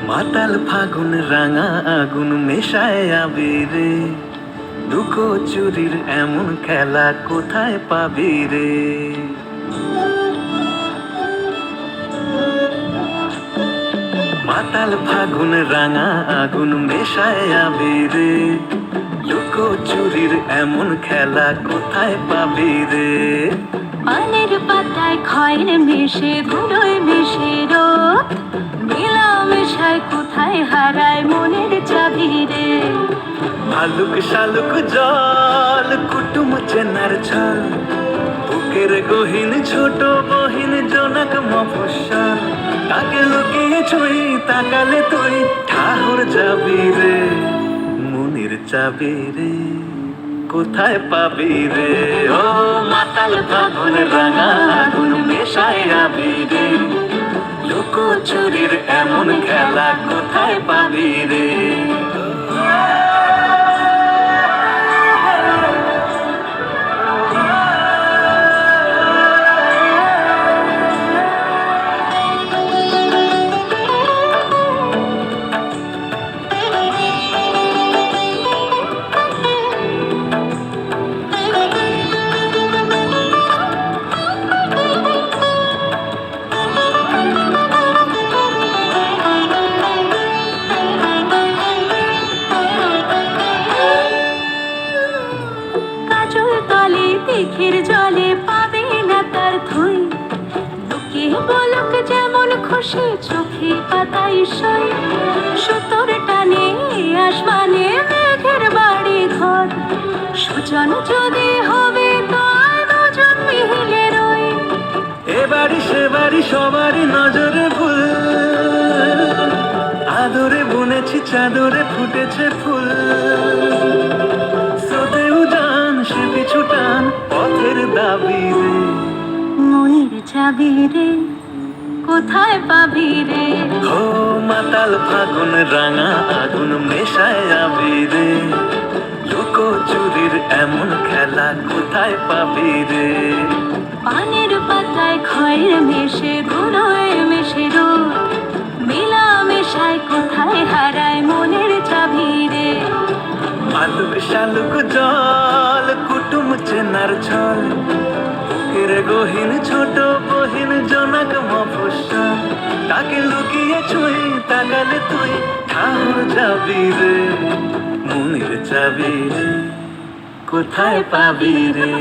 মাতাল ফাগুন রাঙা আগুন মেশায় আবিরে, লুকো চুরির এমন খেলা কোথায় পাবি রে? মাতাল ফাগুন রাঙা আগুন মেশায় আবিরে, লুকো চুরির এমন খেলা কোথায় পাবি রে? পানের পাতায় খয়ের মিশে ধুলোয় মিশে রোদ, মেলামেশায় কোথায় হারায় মনের চাবি রে? ভালুক শালুক জল কুটুম চেনার ছল, বুকের গহীন ছোট বহিন জনক মফস্বল, তাকে লুকিয়ে ছুঁই তাকালে তুই ঠাহর যাবি রে, মনের চাবি রে কোথায় পাবি রে? ও মাতাল ফাগুন রাঙা আগুন মেশায় আবিরে, লুকো চুরির এমন খেলা কোথায় পাবি রে? দিঘির জলে পাবে না তার ধুই, লোকে বলক যেমন খুশি চোখে পাতাই সই, সুতোর টানে আসমানে মেঘের বাড়ি ঘর, সুজন যদি হবে তো আর দুজন মিলে রই। এ বাড়ি সে বাড়ি সবারই নজরে ভুল, আদরে বুনেছি চাদরে ফুটেছে ফুল, স্রোতেও জান সে পিছু টান পথের দাবি রে, মনের চাবি রে কোথায় পাবি রে? ও মাতাল ফাগুন রাঙা আগুন মেশায় আবিরে, লুকো চুরির এমন খেলা কোথায় পাবি রে? পানের পাতায় খয়ের মিশে ধুলোয় মিশে রোদ, মেলামেশায় কোথায় হারায় মনের চাবি রে? ভালুক শালুক জল কুটুম চেনার ছল, বুকের গহীন ছোট বহিন জনক মফস্বল, তাকে লুকিয়ে ছুঁই তাকালে তুই ঠাহর যাবি রে, মনের চাবি রে কোথায় পাবি রে?